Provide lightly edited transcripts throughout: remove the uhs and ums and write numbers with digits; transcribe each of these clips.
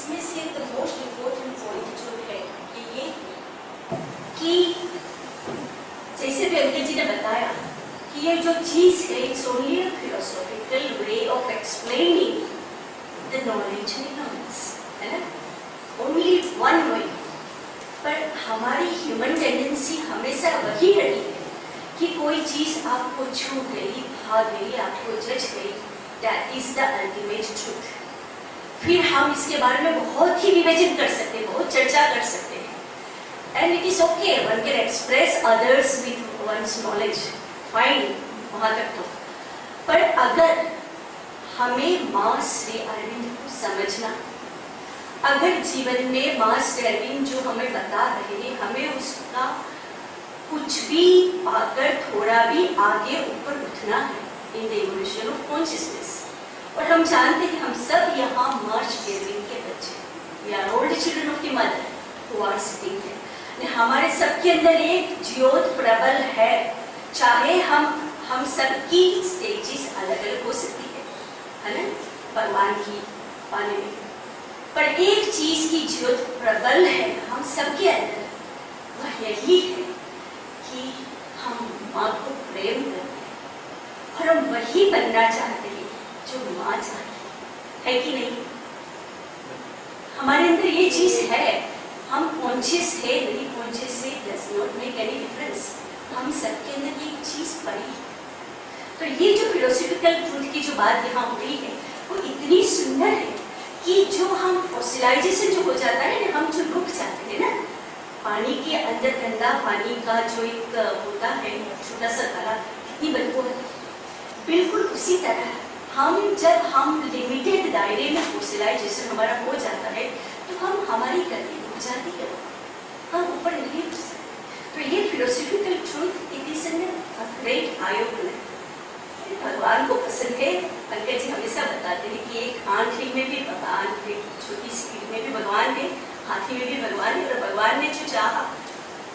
इसमें से the most important point जो है ये कि जैसे भी अंकित जी ने बताया कि ये जो चीज़ है it's only a philosophical way of explaining the knowledge and ignorance, है ना, ओनली वन वे। पर हमारी ह्यूमन टेंडेंसी हमेशा वही रही है कि कोई चीज़ आपको छू गई, भा गई, आपको जज गई, that is the ultimate truth. फिर हम इसके बारे में बहुत ही विवेचन कर सकते हैं, बहुत चर्चा कर सकते हैं, and it is okay, one can express others with one's knowledge, fine, वहाँ तक तो। पर अगर हमें माँ श्री अरविंद को समझना, अगर जीवन में माँ श्री अरविंद जो हमें बता रहे हैं, हमें उसका कुछ भी पाकर थोड़ा भी आगे ऊपर उठना है in the evolution of consciousness. और हम जानते हैं हम सब यहाँ मार्च अरविंद के बच्चे, we are old children of the mother who are sitting there. हमारे सबके अंदर एक ज्योत प्रबल है, चाहे हम सबकी स्टेजेस अलग अलग हो सकती है ना, भगवान की पाने में, पर एक चीज की ज्योत प्रबल है हम सबके अंदर, वह यही है कि हम माँ को प्रेम करते हैं और हम वही बनना चाहते हैं जो माँ चाहती है कि नहीं? हमारे अंदर ये चीज है, हम कॉन्शियस है नहीं कॉन्शियस है does not make any difference, हम सबके अंदर ये चीज पड़ी है। तो ये जो फिलोसफिकल ट्रूथ की जो बात यहाँ हो रही है वो इतनी सुंदर है कि जो हम फॉसिलाइजेशन जो हो जाता है ना, हम जो रुक जाते हैं ना, पानी के अंदर गंदा पानी का जो एक होता है छोटा सा तारा, कितनी बदबू है, बिल्कुल उसी तरह हम लिमिटेड दायरे में फॉसिलाइजेशन हमारा हो जाता है तो हम हमारी गति रुक जाती है, हम ऊपर नहीं उठ सकते। तो ये philosophical truth it is an great eye opener. भगवान को पसंद है, पंकज जी हमेशा बताते हैं कि एक आंखी में भी भगवान है, छोटी सी कीड़ी में भी भगवान है, हाथी में भी भगवान है, और भगवान ने जो चाहा,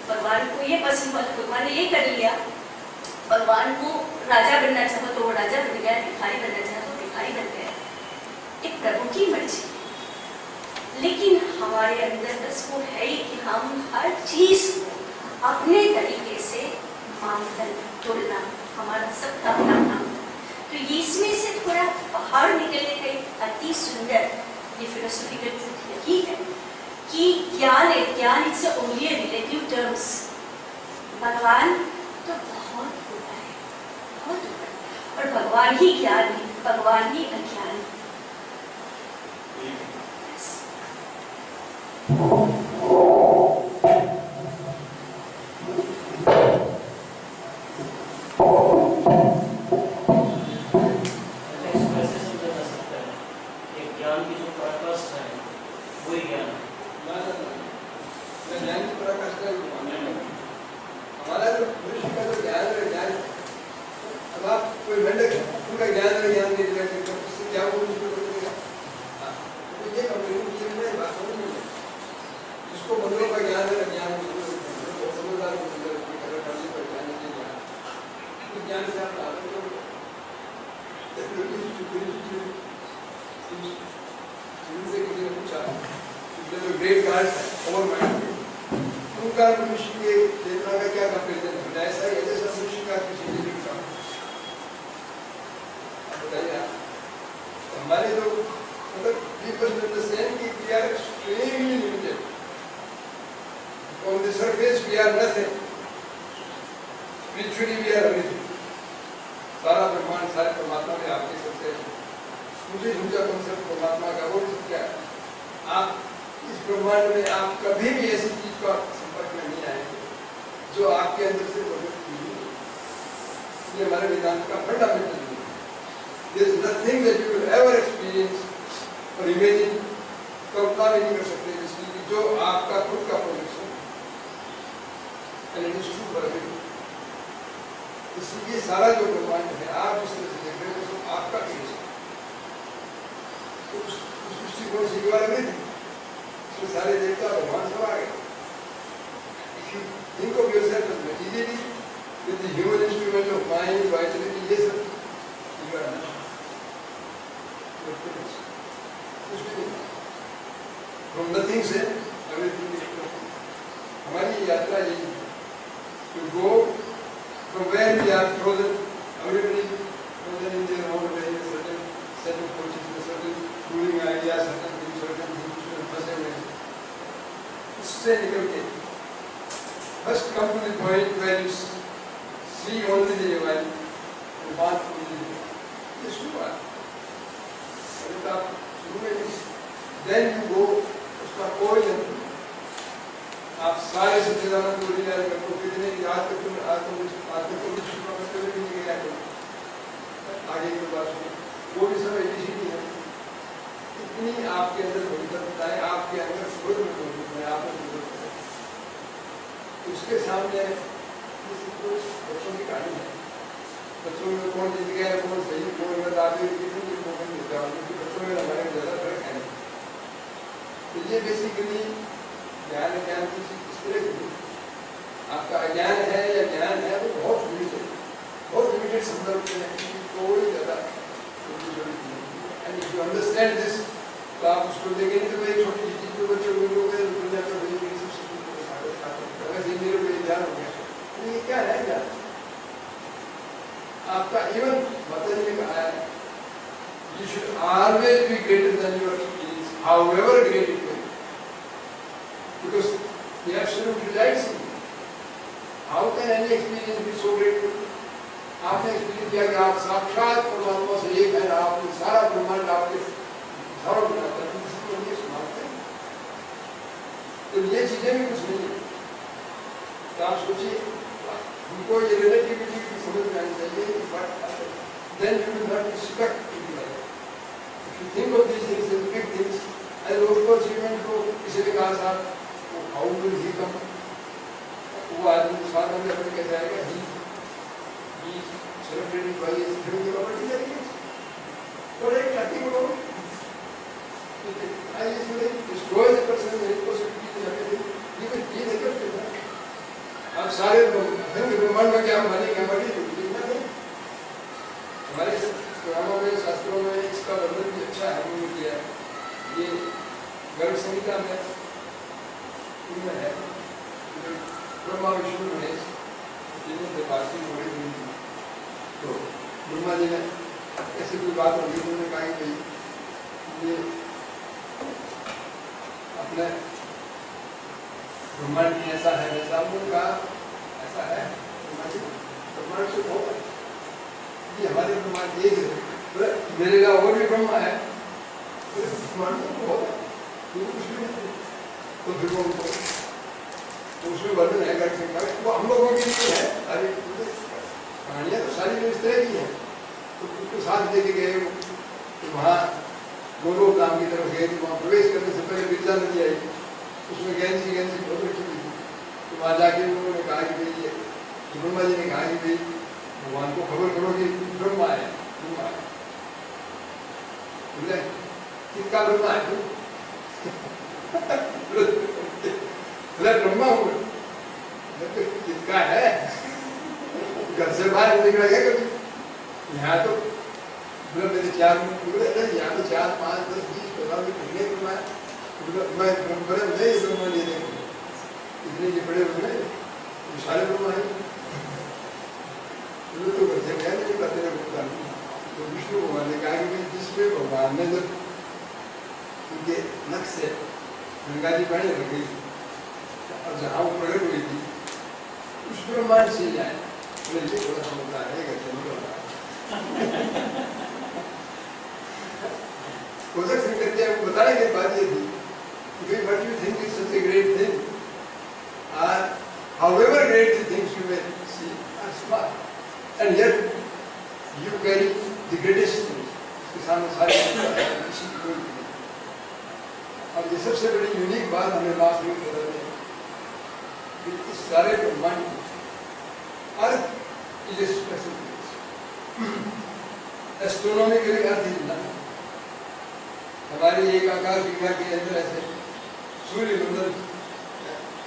भगवान को ये पसंद हुआ तो भगवान ने ये कर लिया, भगवान को राजा बनना चाहा तो वो राजा बन गया, भिखारी बनना चाहा तो भिखारी बन गया, एक प्रभु की मर्जी। लेकिन हमारे अंदर बस वो है कि हम हर चीज को अपने तरीके से मानकर तोड़ना, हमारा सबका अपना नाम। तो इसमें से थोड़ा बाहर निकलने का एक अति सुंदर ये फिलोसॉफिकल ट्रूथ यही है कि ज्ञान है, ज्ञान it's only a relative terms. भगवान तो बहुत बड़ा है, बहुत बड़ा, और भगवान ही ज्ञान है, भगवान ही अज्ञान है। बिगिनिंग से एवरीथिंग इज हमारी यात्रा यही to go from where we are frozen everybody frozen in their own way certain set of coaches certain ruling ideas certain things में फंसे हुए हैं उससे निकल के first come to the point where you see only the divine और बात ये शुरू है शुरू में देन यू गो उसका कोई आप सारे सच्चिदानंद को रियलाइज करते हो कितने याद तक तुम आज तक कुछ करते हुए भी नहीं गया करो आगे की बात सुनो वो भी सब एबीसीडी है इतनी आपके अंदर भविष्यता है आपके अंदर खुद में भविष्यता है आपको उसके सामने बच्चों की कहानी है बच्चों में कौन जीत गया कौन सही कौन गलत आप कितनी मौका मिलता है क्योंकि बच्चों में हमारे ज़्यादा फर्क है तो ये बेसिकली ज्ञान ज्ञान की इस तरह की आपका अज्ञान है या ज्ञान है वो बहुत लिमिटेड संदर्भ में है कोई ज़्यादा and if you understand this तो आप उसको देखेंगे तो एक छोटी चीज़ को बच्चों को लोग दुनिया में भेजेंगे सब मेरे को ध्यान हो गया ये क्या है क्या आपका इवन मतलब ने कहा है you should always be greater than your experience however great it may be because the absolute resides in you how can any experience be so great आपने एक्सपीरियंस किया कि आप साक्षात परमात्मा से एक है आपने सारा ब्रह्मांड आपके सर्व समाप्त है तो ये चीजें भी कुछ नहीं है तो आप सोचिए उनको ये रिलेटिविटी की समझ में आनी चाहिए then you will not be stuck in life. If you think of these things as big things, and of course you went to किसी ने कहा साहब how will he come? वो आदमी स्वाद में अपने कैसे आएगा? He celebrated by his family property like this. और एक लाठी बोलो I usually destroy the person when it was a piece of everything. You will be the gift. आप सारे ब्रह्मांड में क्या मालिक है बड़ी दिखना नहीं हमारे पुराणों में शास्त्रों में इसका वर्णन भी अच्छा है उन्होंने किया ये गर्भ संहिता में इनमें है ब्रह्मा विष्णु महेश तीनों से बातचीत हो रही थी तो ब्रह्मा जी ने ऐसी कोई बात होगी उन्होंने कहा कि ये अपने ब्रह्मांड में ऐसा है वैसा उन्होंने कहा ऐसा है ब्रह्मांड से बहुत है ये हमारे ब्रह्मांड एक है मेरे का और भी ब्रह्मा है ब्रह्मांड तो बहुत है कुछ भी नहीं तो फिर वो उसमें वर्णन है कर सकता है वो हम लोगों के लिए है सारी कहानियाँ तो सारी इस तरह की है तो उसको साथ लेके गए तो वहाँ गोलोक नाम की तरफ गए तो वहाँ प्रवेश करने से पहले बिरजा नदी आई उसमें गैंसी बहुत रखी हुई थी तो वहाँ जाके उन्होंने कहा कि भाई ये ब्रह्मा जी ने कहा कि भाई भगवान को खबर करो कि ब्रह्मा है बोले किसका ब्रह्मा है बोले ब्रह्मा हूँ किसका है घर से बाहर निकला गया कभी यहाँ तो बोले मेरे चार यहाँ तो 4, 5, 10, 20 15 महीने ब्रह्मा है मैं बड़े नहीं ब्रह्मा नहीं देखूँ इतने ये बड़े हुए सारे ब्रह्मा है तो बच्चे क्या नहीं करते हैं तो विष्णु भगवान ने कहा कि जिसमें भगवान ने जब उनके नख से गंगा जी पानी रख गई और जहाँ वो प्रकट हुई थी उस ब्रह्मांड से जाए ये थोड़ा समझता है कोशक सिंह करते हैं वो बताने की बात ये थी कि what you think is such a great thing are however great the things you may see are small and yet you carry the greatest things इसके सामने सारे किसी की कोई नहीं और ये सबसे बड़ी यूनिक बात हमें लास्ट में बता दें कि इस सारे ब्रह्मांड earth is a special place astronomically earth is nothing हमारी एक आकाश गंगा के अंदर ऐसे सूर्य मंडल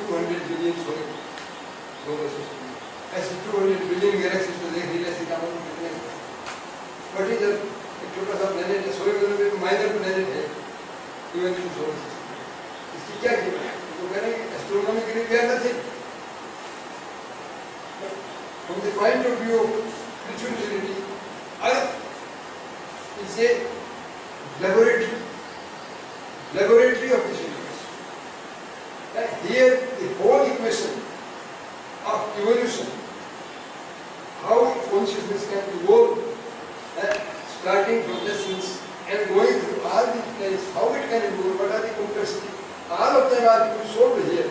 200 बिलियन सोलर सिस्टम ऐसे 200 बिलियन गैलेक्सीज को देख लीजिए ऐसे काम कितने बट इधर एक छोटा सा प्लेनेट है सूर्य मंडल में माइनर प्लेनेट है इवन इन सोलर सिस्टम कि क्या किया तो करेंगे astronomically we are nothing from the point of view of spirituality earth is a laboratory of this universe. And here the whole equation of evolution, how consciousness can evolve, starting from essence and going through all these planes, how it can evolve, what are the complexity, all of them are to be solved here,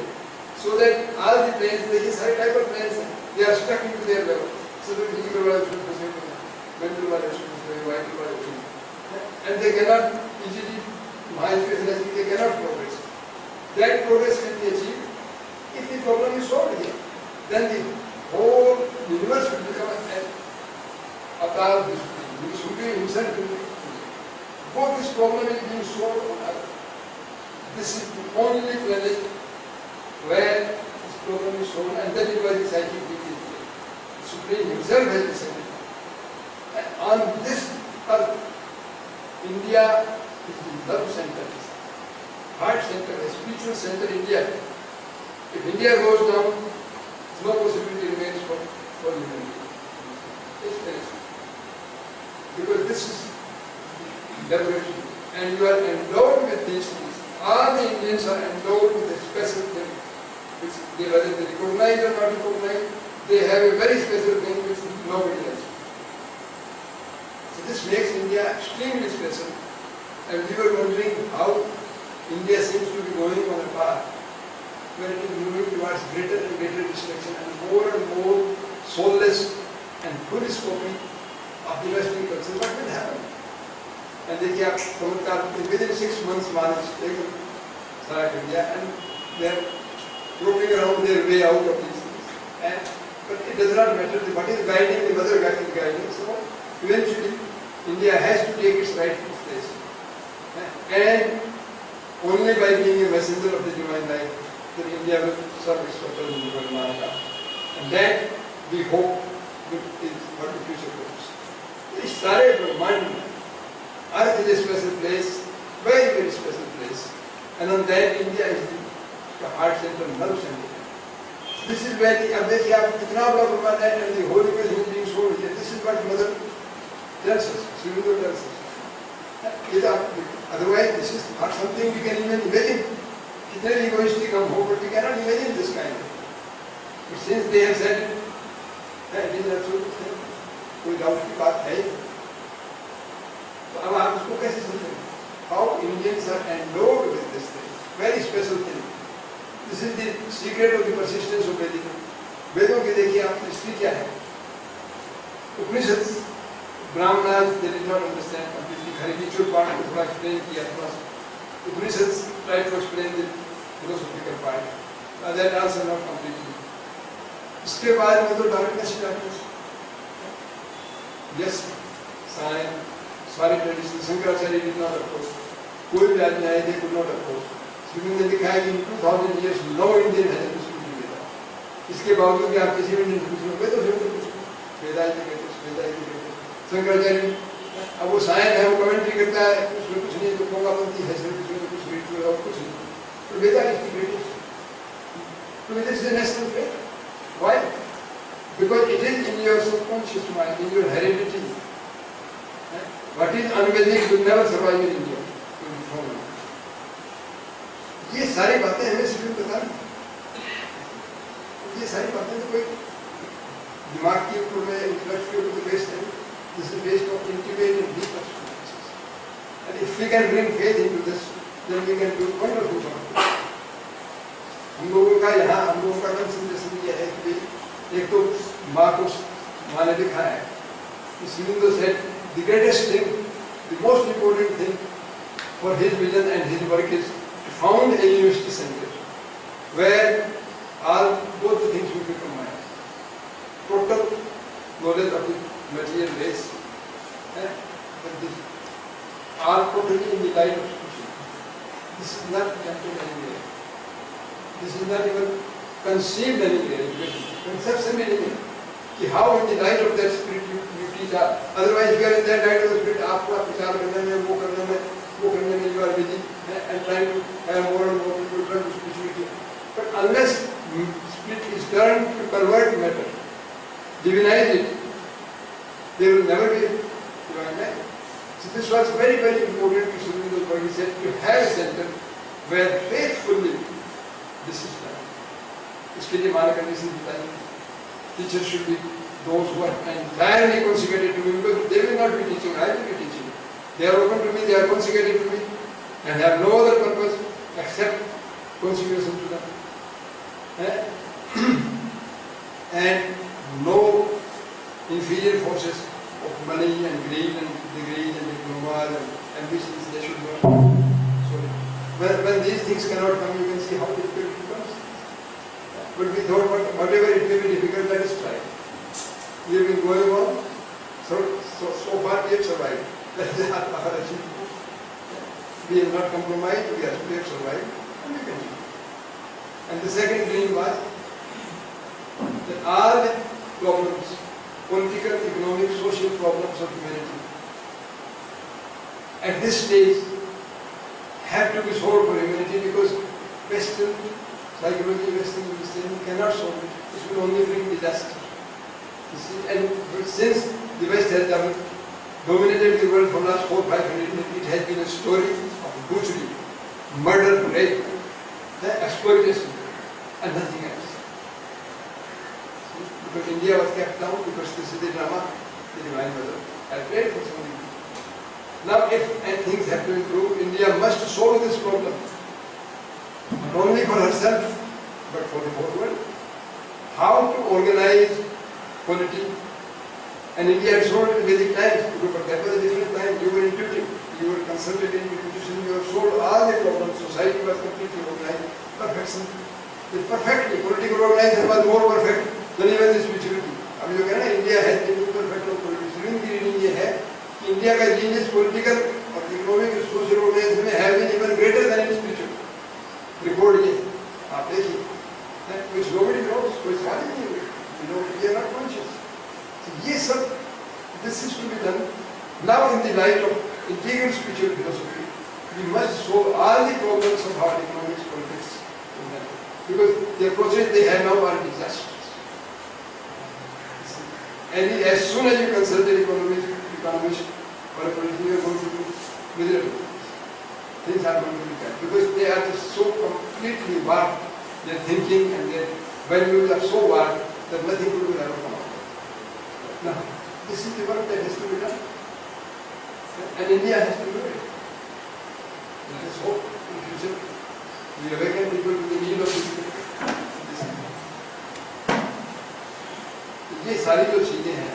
so that all the planes, there is high type of planes, they are stuck into their level. So the physical world should be same, mental world should be same, vital world should be same. And they cannot easily, they cannot progress. That progress can be achieved if the problem is solved here. Then the whole universe will become an Akal Supreme. The Supreme himself will be. Both this problem is being solved on Earth. This is the only planet where this problem is solved, and that is why the psychic being is there. The Supreme himself has decided. And on this Earth, India is the love center, heart center, the spiritual center, India. If India goes down, no possibility remains for humanity. It's very simple. Because this is liberation, and you are endowed with these things. All the Indians are endowed with a special thing, which they, whether they recognize or not recognize, they have a very special thing which nobody has. So this makes India extremely special. And we were wondering how India seems to be going on a path where it is moving towards greater and greater destruction and more soulless and foolish copy of the Western culture. What will happen? And they kept within 6 months managed to start India, and they are groping around their way out of these things. But it does not matter what is guiding, the mother God is guiding. So eventually India has to take its rightful place. And only by being a messenger of the divine life that India will serve its purpose in the world. And that we hope is what the future holds. This Sare Brahman, Earth is a special place, very, very special place. And on that India is the heart center, nerve center. So this is where the Abdekya, Kitna Bada Brahman and the whole equation is being sold here. This is what Mother tells us, Srimudu tells us. Otherwise, this is not something we can even imagine. Kitne egoistic hum ho, but we cannot imagine this kind of. But since they have said it, it is absolute thing. कोई doubt की बात है ही। तो अब आप उसको कैसे समझेंगे? How Indians are endowed with this thing, very special thing. This is the secret of the persistence of Vedic. वेदों की देखिए आप हिस्ट्री क्या है? Upanishads, Brahmanas, they did not understand completely. Ritual part को थोड़ा explain किया थोड़ा सा. Upanishads try to explain the philosophical part. That also not completely. इसके बाद में तो darkness. Yes, science, सारे tradition, Shankaracharya did not oppose. कोई भी आदमी आए they could not oppose. Srimad ने दिखाया कि in 2000 years no Indian has understood Veda. इसके बावजूद भी आप किसी भी Indian पूछो, वे तो वेदांत के कहते, शंकराचार्य अब वो सायन है, वो कमेंट्री करता है, उसमें कुछ नहीं, तो पोंगापंथी है, उसमें कुछ रिचुअल और कुछ नहीं, तो वेदा इज द ग्रेटेस्ट. तो it is the national faith. Why? Because it is in your subconscious mind, in your heredity. What is unveiling will never survive in India. ये सारी बातें हमें सिर्फ बता रही. ये सारी बातें तो कोई दिमाग के ऊपर में, इंटेलेक्ट के ऊपर बेस्ड है. This is based on intimate and deep experiences. And if we can bring faith into this, then we can do wonderful work. हम लोगों का कंसंट्रेशन ये है कि एक तो माँ को माँ ने दिखाया है. Srimudu said the greatest thing, the most important thing for his vision and his work is to found a university center where both the things will be combined. Total knowledge of the material race, but this are totally in the light of spirituality. This is not attempted anywhere. This is not even conceived anywhere. Conception anywhere. कि how in the light of that spirit you teach. Otherwise, if you are in that light of the spirit, आपको प्रचार करने में, वो करने में, वो करने में you are busy and trying to have more and more people turn to spirituality. But unless spirit is turned to convert matter, divinize it, there will never be divine life. So this was very, very important to Sri Aurobindo, what he said, to have a center where faithfully this is done. इसके लिए हमारा condition बताइए. Teachers should be those who are entirely consecrated to me, because they will not be teaching, I will be teaching. They are open to me, they are consecrated to me, and have no other purpose except consecration to them. And no inferior forces of money and greed and degrees and diplomas and ambitions, they should not. So when these things cannot come, you can see how difficult it becomes. But we thought, whatever it may be difficult, let us try. We have been going on, so far we have survived. That is our achievement. We have not compromised, we have survived, and we continue. And the second dream was that all the problems, political, economic, social problems of humanity, at this stage, have to be solved for humanity, because Western psychology, Western understanding cannot solve it. It will only bring disaster. And since the West has dominated the world for the last 400-500 years, it has been a story of butchery, murder, rape, exploitation, and nothing else. Because India was kept down because this is the drama, the Divine Mother had prayed for so many people. Now, if things have to improve, India must solve this problem. Not only for herself, but for the whole world. How to organize polity. And India had solved it in Vedic times, but that was a different time. You were intuitive, you were consulted in intuition, you have solved all the problems. Society was completely organized. Perfection. Perfectly. Political organization was more perfect than even the spirituality. अब जो कहना India has been perfect on politics. की reading ये है कि India का genius political और economic social organisation में है even greater then in spiritual. Record ये आप देखिए कुछ nobody knows, कोई सवाल ही नहीं है. We are not conscious. So ये सब this is to be done now in the light of integral spiritual philosophy. We must solve all the problems of our economics, politics, because the approaches they have now are disastrous. And as soon as you consult an economist or a politician, you are going to be miserable. Things are going to be bad because they are just so completely warped. Their thinking and their values are so warped that nothing good will ever come out. Now, this is the work that has to be done. And India has to do it. Let us hope in the future we awaken people to the need of this. ये सारी जो चीजें हैं,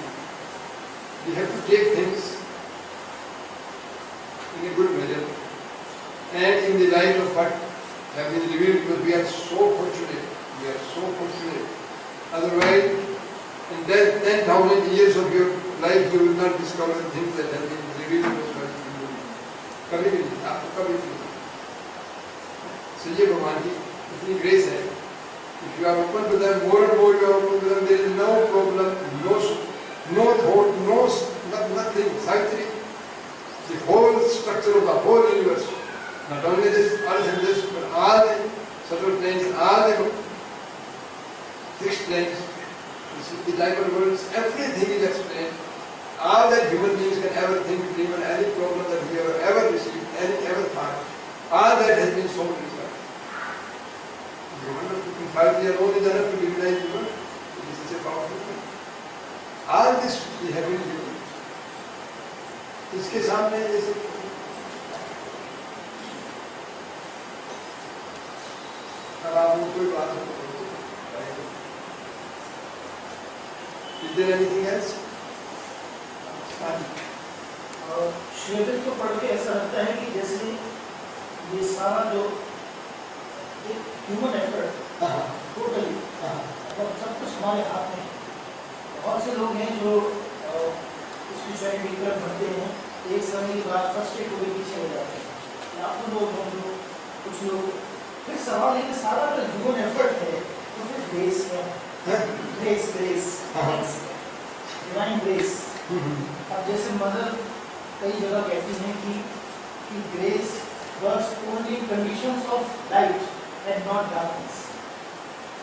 we have to take things in a good measure and in the light of what have been revealed, because we are so fortunate. We are so fortunate. Otherwise, in 10,000 years of your life, you will not discover the things that have been revealed as well. कभी भी नहीं, आपको कभी भी नहीं. So ये भगवान की इतनी ग्रेस है. If you are open to them, more and more you are open to them, there is no problem, no thought, nothing. Savitri, the whole structure of the whole universe, not only this earth and this, but all the subtle planes, all the fixed planes, the diaper worlds, everything is explained. All that human beings can ever think, dream, and any problem that we have ever received, ever thought, all that has been solved in life. In 5 years only enough to divinize the world. This is a powerful thing. All this we have been given. इसके सामने जैसे अब आप कोई बात हो. Is there anything else? श्वेत को पढ़ के ऐसा लगता है कि जैसे ये सारा जो ह्यूमन एफर्ट टोटली मतलब सब कुछ हमारे हाथ में. बहुत से लोग हैं जो स्पिरिचुअलिटी की तरफ बढ़ते हैं, एक समय के बाद फर्स्टेड होकर पीछे हो जाते हैं. लाखों लोग हैं जो कुछ लोग. फिर सवाल है कि सारा जो ह्यूमन एफर्ट है तो फिर ग्रेस है. Grace divine grace. अब जैसे मदर कई जगह कहती हैं कि कि grace works only in conditions of light and not darkness.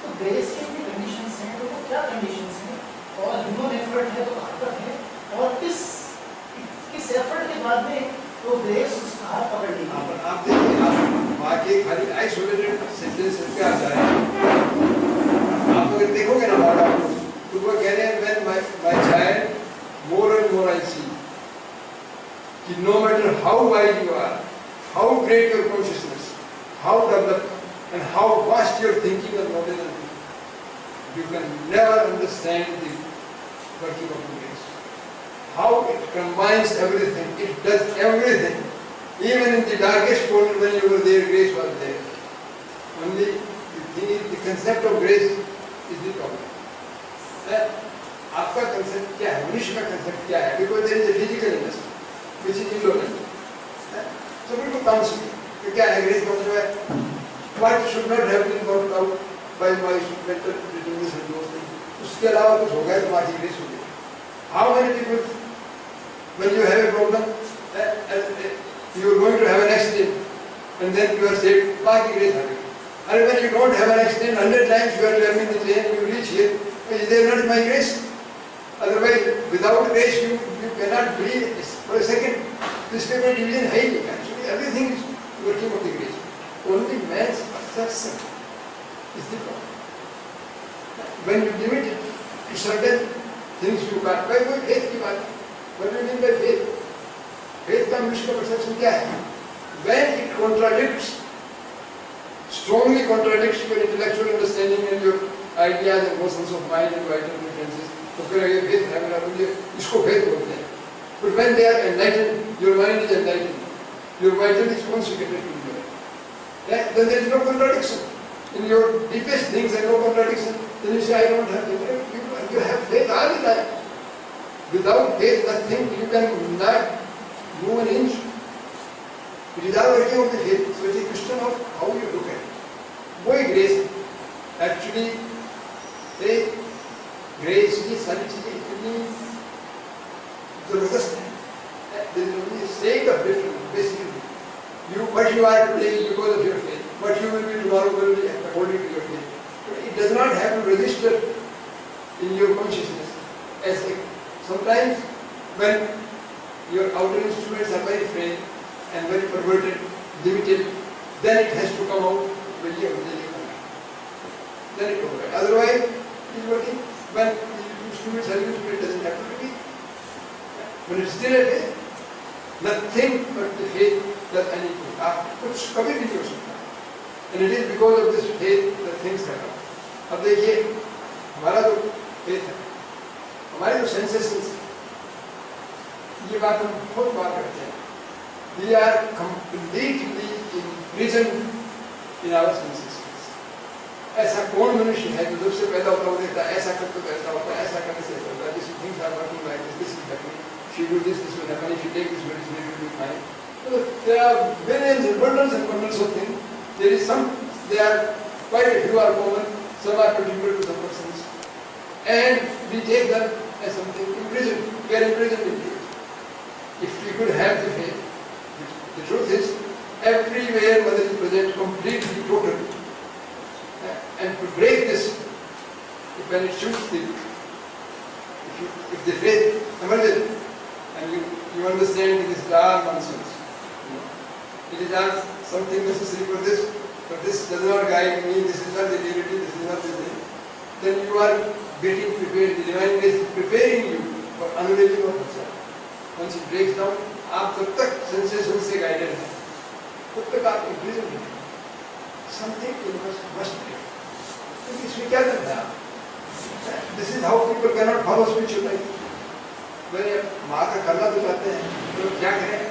तो grace के भी conditions हैं, तो वो क्या conditions हैं? और human effort है तो ताकत है, और किस effort के बाद में तो grace उसका हाथ पकड़ लेगी। आप देखिए, आप वाकई खाली आइसोलेटेड सेंटेंस क्या आता है, आप अगर देखोगे ना बाबा तो वो कह रहे हैं when my child more and more I see कि no matter how wide you are, how great your consciousness, how developed and how vast your thinking and knowledge and thinking, you can never understand the working of grace. How it combines everything, it does everything. Even in the darkest corner when you were there, grace was there. Only the thing is, the concept of grace is the problem. आपका concept क्या है? मनुष्य का concept क्या है? Because there is a physical industry, which is ignorant. So बिल्कुल काम से कि क्या है grace का मतलब है? What should not have been worked out by my mental determination and those things. उसके अलावा कुछ हो गया तो तुम्हारी grace हो गई. How many people, when you have a problem, you are going to have an accident, and then you are saved, बाकी grace आ गई. And when you don't have an accident, 100 times you are traveling the train, you reach here, is there not my grace? Otherwise, without grace, you cannot breathe for a second. This type of division है ही. Actually, everything is working of the grace. Only man's perception is the problem. When you limit it to certain things, you can't. By the way, faith की बात. What do you mean by faith? Faith का मनुष्य का perception क्या है? When it contradicts, strongly contradicts your intellectual understanding and your ideas and notions of mind and vital differences, तो फिर ये faith है मेरा, मुझे इसको faith बोलते हैं. But when they are enlightened, your mind is enlightened, your vital is consecrated to you. Then there is no contradiction. In your deepest things there is no contradiction. Then you say, I don't have faith. You have faith all the time. Without faith, nothing, you can not move an inch. It is all working of the faith. So it is a question of how you look at it. वही grace actually faith, grace ये सारी चीजें इतनी जबरदस्त है. There is only a saying of difference basically. What you are today is because of your faith. What you will be tomorrow will be according to your faith. It does not have to register in your consciousness. As sometimes when your outer instruments are very frail and very perverted, limited, then it has to come out when you then it will work. Otherwise, it is working. When the instruments are used, it doesn't have to be. When it's still a faith, nothing but the faith does anything. आप कुछ कभी भी नहीं हो सकता. And it is because of this faith that things happen. अब देखिए, हमारा जो faith है, हमारे जो sensations हैं, ये बात हम बहुत बार करते हैं. We are completely imprisoned in our sensations. ऐसा कौन मनुष्य है जो जब से पैदा होता है देखता है ऐसा करते तो ऐसा होता है, ऐसा करने से ऐसा होता है. This things are working like this. This is happening. If you do this, this will happen. If you take this medicine, it will be fine. So there are millions and bundles of things. There is some. They are quite a few are common. Some are particular to some persons, and we take them as something imprisoned. We are imprisoned in it. If we could have the faith, the truth is, everywhere Mother is present, completely, totally. And to break this, when it shoots the, if the faith emerges, and you understand it is all nonsense. It is not something necessary for this, but this does not guide me, this is not the reality, this is not the thing. Then you are getting prepared, the divine grace is preparing you for unveiling of yourself. Once it breaks down, आप तब तक sensation से guided हैं, तब तक आप imprisoned हैं. Something you must be. इसमें क्या करना है? This is how people cannot follow spiritual life. मैंने माँ का करना तो चाहते हैं, तो क्या करें?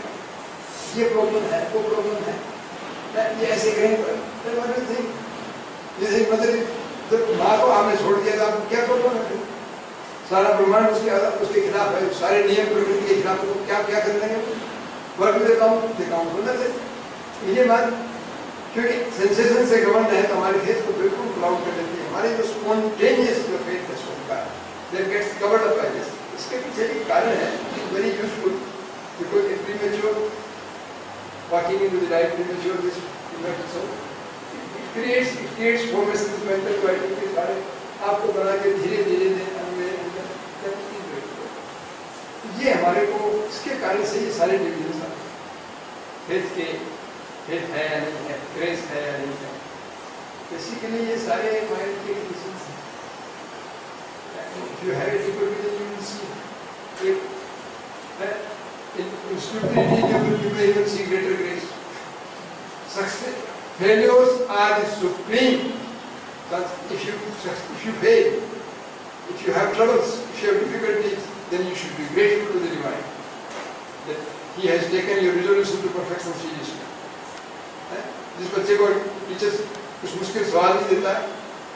ये प्रॉब्लम है, वो प्रॉब्लम है, ये ऐसे करें, then what do you think? जैसे मतलब जब माँ को आपने छोड़ दिया तो आपको क्या प्रॉब्लम है? सारा ब्रह्मांड उसके खिलाफ है, सारे नियम प्रकृति के खिलाफ, तो क्या क्या कर लेंगे? वर्क में देता हूँ बोलना चाहिए. ये बात क्योंकि सेंसेशन से गवर्न है तो हमारे फेथ को बिल्कुल क्लाउड कर देती है. हमारे जो स्पॉन्टेनियस जो फेथ है उसका that gets covered up by this. इसके पीछे एक कारण है, very useful, because in premature walking into the right premature which so it creates formations mental quality के सारे आपको बना के धीरे धीरे ये हमारे को इसके कारण से ये सारे डिविजन हेल्थ है या नहीं है, ग्रेस है या नहीं है, बेसिकली ये सारे माइंड के डिविजन हैं. If you have a deeper vision, you will see in stupidity you may even see greater grace. Success, failures are the supreme. But if you fail, if you have troubles, if you have difficulties, then you should be grateful to the divine that he has taken your resolution to perfection seriously. जिस बच्चे को teacher कुछ मुश्किल सवाल नहीं देता है,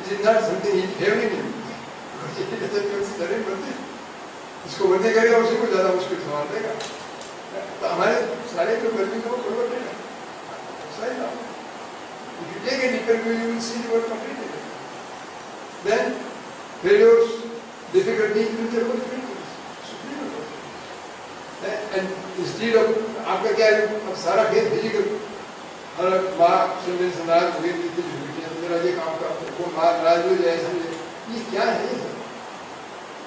it is not something he is favoring him. इसको वर्दी करेगा उसी को ज्यादा मुश्किल सवाल देगा. तो हमारे सारे जो वर्दी को परिवर्तन है, सही ना? If you take a deeper view, you will see the world completely. Then failures, difficulties will be difficulties. And instead of आपका क्या है? अब सारा खेल फिजिकल और माँ सुनने से नाराज हो गई थी, मेरा ये काम का वो माँ नाराज हो जाए समझे ये क्या है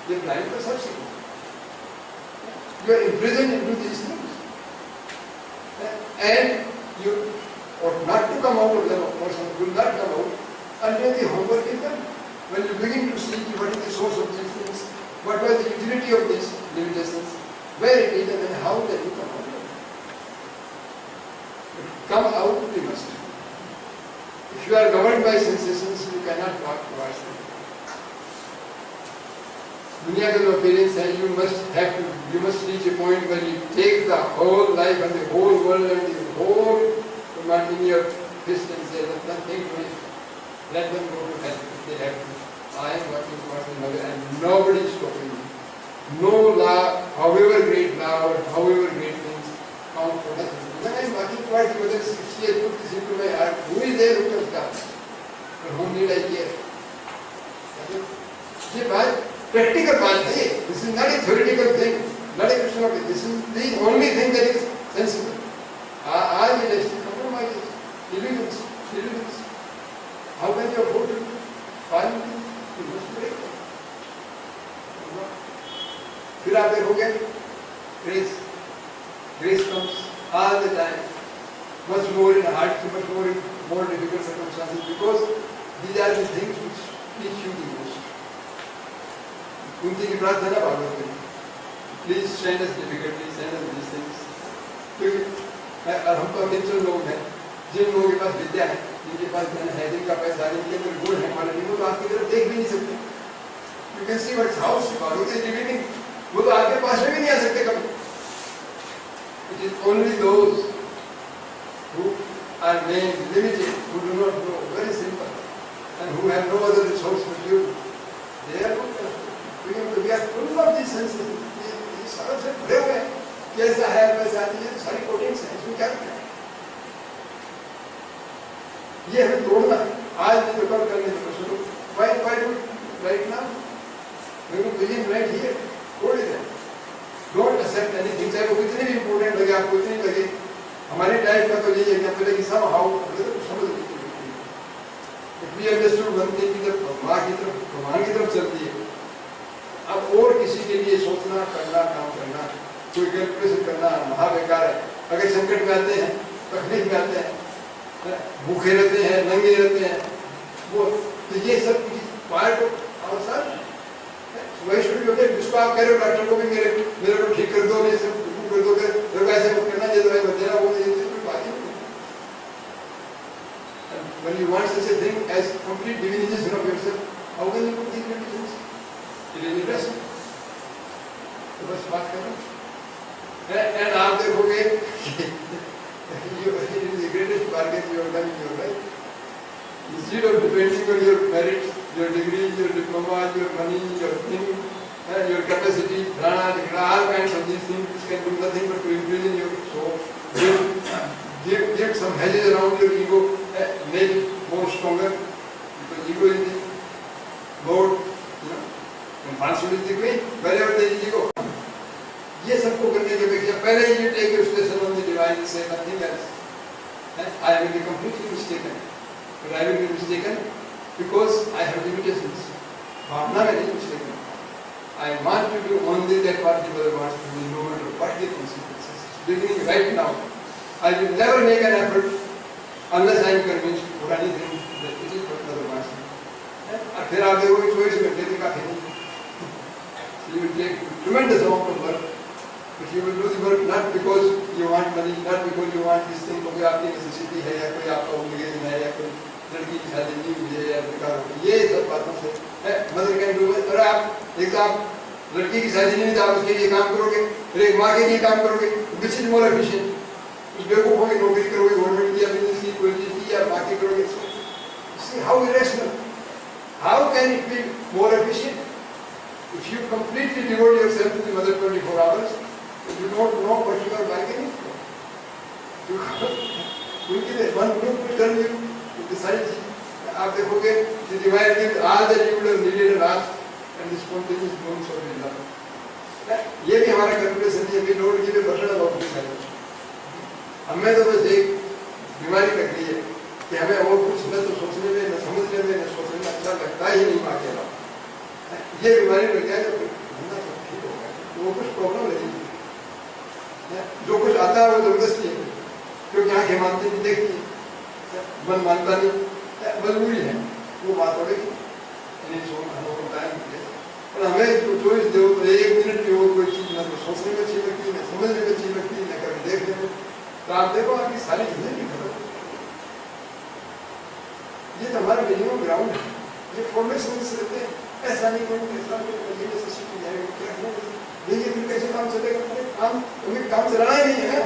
ये ब्लाइंड का सब सीखो. You are imprisoned into these things, and you ought not to come out of them. A person will not come out until the homework is done. When you begin to see what is the source of these things, what was the utility of these limitations, where it is, and then how then you come out of it. Come out we must. If you are governed by sensations, you cannot walk towards them. दुनिया का जो appearance है, you must reach a point where you take the whole life and the whole world and the whole command in your fist and say that nothing to it. Let them go to hell if they have to. I am working towards another and nobody is stopping me. No law, however great law or however great things, count for nothing. When I am working towards whether 60 years put this into my heart, who is there who can come? For whom need I care? ये बात practical बात है. This is not a theoretical thing, not a question of it. This is the only thing that is sensible. आज ये just compromises, illusions. How can you afford to find it? You must break it. फिर आप देखोगे grace comes all the time, much more in hard, much more in more difficult circumstances, because these are the things which teach you the most. Kunti की प्रार्थना भागवत में, please send us difficulties, send us these things. क्योंकि हम तो अकेले लोग हैं, जिन लोगों के पास विद्या है, जिनके पास धन है, जिनका पैसा है, जिनके अंदर गुण है, क्वालिटी, वो तो आपकी तरफ देख भी नहीं सकते. You can see what's house Bhagavat is living, वो तो आपके पास में भी नहीं आ सकते कभी. It is only those who are men limited, who do not know, very simple, and who have no other resource but you, they are good. We are full of these senses. ये सारा से भरे हुए हैं. कैसा है वैसा नहीं है, सारी कोटिंग्स हैं. इसमें क्या करना है? ये हमें तोड़ना है. आज नहीं तो कल करने तो शुरू. Why do right now? We will begin right here. तोड़ दें. Don't accept anything. चाहे वो कितनी भी important लगे आपको, इतनी लगे. हमारी लाइफ का तो यही है कि आप लगे somehow समझ लीजिए. If we understood one thing कि जब माँ की तरफ, भगवान की तरफ चलती है, अब और किसी के लिए सोचना, करना, काम करना, कोई कैलकुलेशन करना महाबेकार है. अगर संकट में आते हैं, तकलीफ में आते हैं, भूखे रहते हैं, नंगे रहते हैं, वो तो ये सब पार्ट और सर वही शुरू होते हैं. जिसको आप कह रहे हो डॉक्टर को भी मेरे को ठीक कर दो, नहीं सब कर दो, मेरे ऐसे मत करना, ये दवाई मत देना, वो कोई बात ही नहीं. When you want such a thing as complete divinization of yourself, how can you put these conditions? It is irrational. तो बस बात करो. And आप देखोगे, it is the greatest bargain you have done in your life. Instead of depending on your merit, your degree, your diploma, your money, your thing, your capacity, all kinds of these things, which can do nothing but to imprison your soul. Give some hedges around your ego, make it more stronger, because ego is the Lord. wherever there is ego. ये सबको करने के अपेक्षा पहले you take your station on the divine and say nothing else. I will be completely mistaken. But I will be mistaken because I have limitations. भावना में नहीं mistaken. I want to do only that what the mother wants to do, no matter what the consequences. Beginning right now, I will never make an effort unless I am convinced or anything that it is what mother wants to do. और फिर आप देखो 24 घंटे तक काफी नहीं. You will take tremendous amount of work. But you will do the work not because you want money, not because you want this thing, क्योंकि आपकी necessity है या कोई आपका obligation है या कोई लड़की की शादी नहीं हुई है या बेकार हो गई, ये सब बातों से है मदर कैन डू. अरे आप एक आप लड़की की शादी नहीं तो आप उसके लिए काम करोगे, फिर एक माँ के लिए काम करोगे, which is more efficient. उस बेवकूफ़ों की नौकरी करोगे, गवर्नमेंट की या बिजनेस की, पॉलिटिक्स की या बाकी करोगे. See how irrational. How can it be more efficient? If you completely devote yourself to the mother 24 hours, you don't know what you are bargaining for. One group will tell you to decide. आप देखोगे the divine gives all that you would have needed and asked, and the spontaneous blooms of your love. ये भी हमारा calculation है. We don't give a burden about this. हमें तो बस एक बीमारी लग गई है कि हमें और कुछ न तो सोचने में, न समझने में, न सोचने में अच्छा लगता ही नहीं माँ के अलावा. ये बीमारी लग जाए तो धंधा सब ठीक होगा. तो वो कुछ प्रॉब्लम नहीं. जो कुछ आता है वो जबरदस्ती है, क्योंकि आंखें मानती नहीं, देखती, मन मानता नहीं, मजबूरी है. वो बात हो गई. और हमें जो चॉइस दो तो एक मिनट में वो कोई चीज न तो सोचने में अच्छी लगती, न समझने में अच्छी लगती, न कभी देखने में. तो आप देखो आपकी सारी जिंदगी खत्म. ये तो हमारा मिनिमम ग्राउंड है. ये फॉर्मेशन से रहते हैं. ऐसा नहीं करूँगा, ऐसा नहीं करूँगा, देखिए फिर कैसे काम चलेगा. काम तुम्हें काम चलाना ही नहीं है.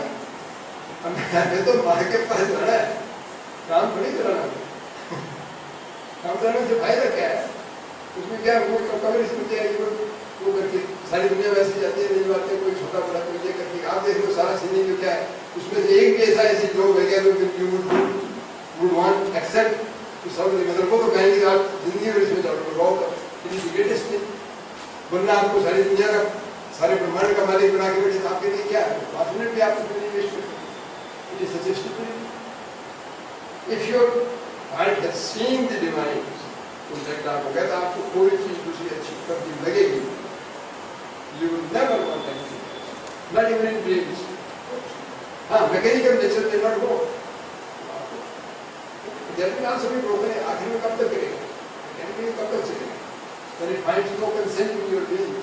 हमें तो माँ के पास जाना है, काम थोड़ी चलाना है. काम चलाने से फायदा क्या है? उसमें क्या वो कवरेज मिल जाएगी, वो करके सारी दुनिया वैसे जाती है. नहीं बात है, कोई छोटा बड़ा कोई ये करके आप देख लो सारा सीनिंग जो क्या है उसमें से एक भी ऐसी जॉब है क्या जो would want except to serve the mother. को तो कहेंगे आप जिंदगी में इसमें जाओ, it is the greatest thing. वरना आपको सारी दुनिया का, सारे ब्रह्मांड का मालिक बना के बैठे, आपके लिए क्या है? 5 मिनट भी आपको नहीं वेस्ट करते. It is such A stupidity. If your heart has seen the divine, contact आप हो गया तो आपको कोई चीज दूसरी अच्छी करती लगेगी. You will never want anything, not even in dreams. हाँ, मैकेनिकल नेचर के नॉट गो. जब आप सभी रोक रहे हैं, आखिर में कब तक करेगा? मैकेनिकल कब तक चलेगा? When it finds no consent in your being.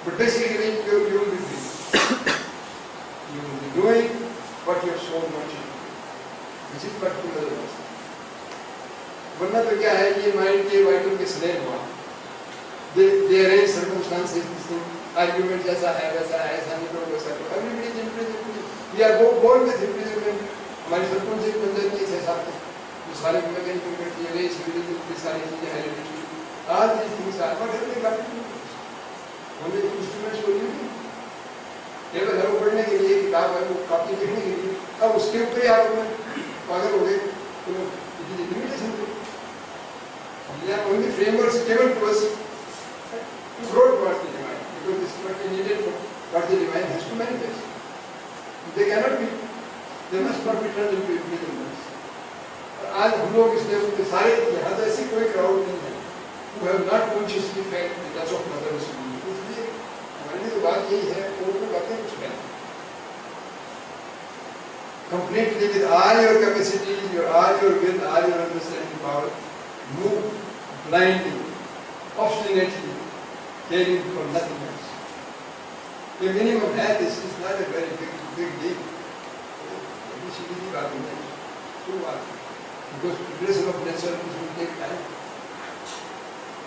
But basically, you will be free. You will be doing what your soul wants you to do. This is particular lesson. वरना तो क्या है, ये माइंड के vital के slave हुआ. They arrange circumstances, this thing, argument जैसा है वैसा है, ऐसा नहीं करो वैसा करो. Everybody is imprisoned. We are born with imprisonment. हमारी सर्कमस्टेंसेस बन जाती है ऐसे साथ में. जो सारे मैकेनिकल करती है, ये सारी चीजें heredity. All these things are not every country. Only instruments for you. केवल है वो पढ़ने के लिए किताब है, वो कॉपी लिखने के लिए. अब उसके ऊपर ही आप पागल हो गए तो it is a limitation. We are only frameworks given to us to grow towards the divine, because this is what we needed for what the divine has to manifest. They cannot be, they must not be turned into imprisonments. आज हम लोग इसलिए सारे यहाँ तो ऐसी कोई crowd नहीं है who have not consciously felt the touch of mother's womb. इसलिए हमारी तो बात यही है, वो बातें कुछ नहीं. Completely with all your capacities, all your will, all your understanding power, move blindly, obstinately, caring for nothing else. The minimum है, this is not a very big deal. अभी सीधी बात नहीं है, तो बात because progression of nature will take time.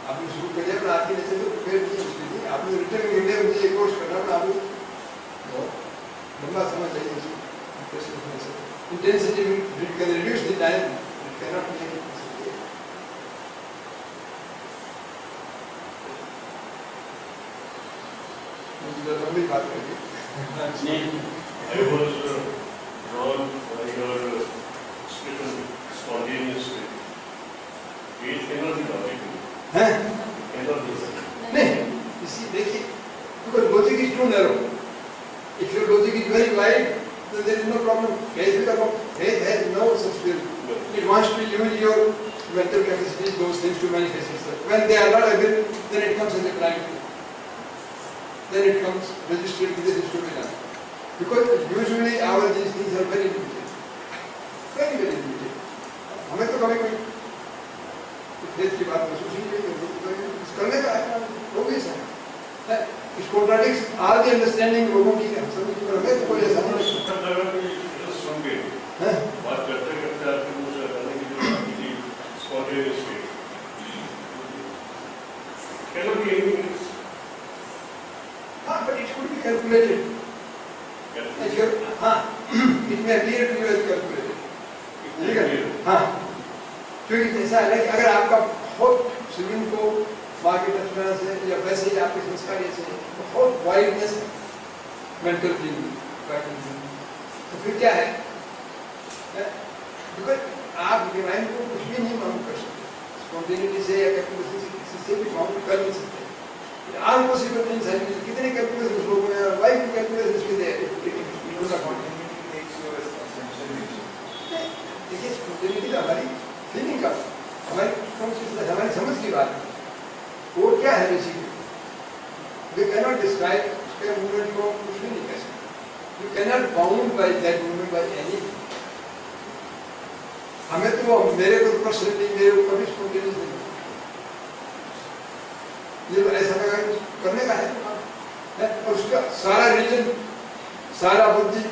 आपने शुरू कर दिया, पर आपके नेचर तो प्रिपेयर नहीं है उसके लिए. आपने रिटर्न इंडिया में ये कोर्स करना, पर आपको बहुत लंबा समय चाहिए उसको. progression of nature. Intensity it can reduce the time, it cannot make it disappear. मुझे लंबी बात करनी. I was drawn by your spiritual spontaneous way. It cannot be logical. हैं? Cannot be. नहीं, इसी देखिए, because logic is too narrow. If your logic is very wide, then there is no problem. Faith has no such will. It wants to use your mental capacity, those things to manifest itself. When they are not able, then it comes as a blind faith. Then it comes registered with this to be done. Because usually our these things are very limited. Very, very limited. हमें तो कभी कोई faith की बात महसूस नहीं करते, करने का है, वो भी ऐसा है। It contradicts all the understanding लोगों की है, समझ पर हमें तो कोई ऐसा नहीं है। सुन के बात करते करते आपके मुंह से बताने की जो बात की spontaneous way cannot be anything else. हाँ, but it could be calculated. If you हाँ, it may appear to you as calculated. ठीक है? हाँ, क्योंकि ऐसा है कि अगर आपका बहुत स्विमिंग को बाकी टचना से या वैसे ही आपके संस्कार ऐसे बहुत वाइडनेस मेंटल थिंकिंग, तो फिर क्या है? बिकॉज आप डिवाइन को कुछ भी नहीं मालूम कर सकते, स्पॉन्टेनिटी से या कैलकुलेशन से किसी से भी मालूम कर नहीं सकते। ऑल पॉसिबल थिंग्स हैं, कितने कैलकुलेशन लोगों ने वाइड कैलकुलेशन भी दे देखिए, स्पॉन्टेनिटी का हमारी फीलिंग का, हमारी समझ की बात है। वो क्या है बेसिकली? वी कैनॉट डिस्क्राइब उसके मूवमेंट को, कुछ भी नहीं कह सकते। You cannot bound by that movement by any. हमें तो मेरे को पर्सनली मेरे को कभी स्पॉन्टेनियस नहीं ये ऐसा लगा करने का है और उसका सारा रीजन, सारा बुद्धि,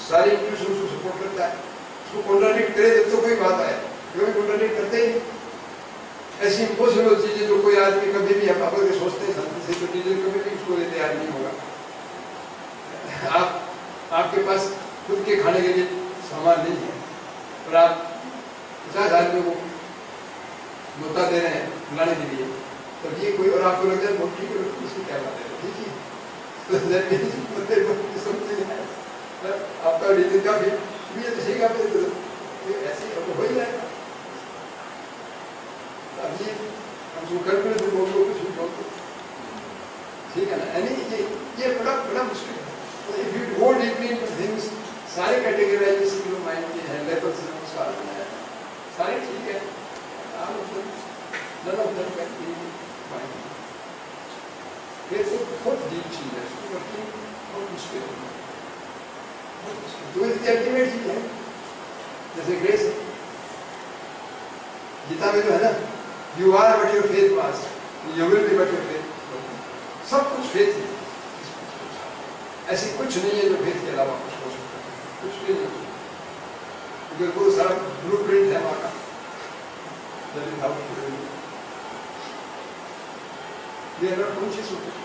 सारी इंट्यूशन उसको सपोर्ट करता है। उसको कॉन्ट्राडिक्ट करे जब तो कोई बात आए, क्योंकि कॉन्ट्राडिक्ट करते ही ऐसी इम्पॉसिबल चीजें जो कोई आदमी कभी भी आप अगर सोचते हैं शांति से तो रीजन कभी भी उसको लेते तैयार नहीं होगा। आपके पास खुद के खाने के लिए सामान नहीं है और आप 50 आदमी को न्योता दे रहे हैं बुलाने के लिए, तो ये कोई और आपको लग जाए बहुत ठीक है, इसकी क्या बात है, ठीक है? आपका रीजन का भी ऐसे ही हो ही जाएगा। अब ये हम जो कैलकुलेट बोल दो कुछ भी बोल दो, ठीक है ना? यानी ये बड़ा मुश्किल है। If you go deeply into things, सारे कैटेगराइजेशन जो माइंड के हैं लेवल्स हैं उसका बनाया सारे ठीक है, none of them can be mind. ये तो बहुत डीप चीज है, इसको वर्किंग बहुत मुश्किल है, तो ये अल्टीमेट चीज है। जैसे ग्रेस गीता में जो है ना, you are what your faith was, you will be what your faith, सब कुछ फेथ है, ऐसी कुछ नहीं है जो फेथ के अलावा कुछ हो सकता है, कुछ भी नहीं, क्योंकि वो सारा ब्लूप्रिंट है वहाँ का। We are not conscious of it.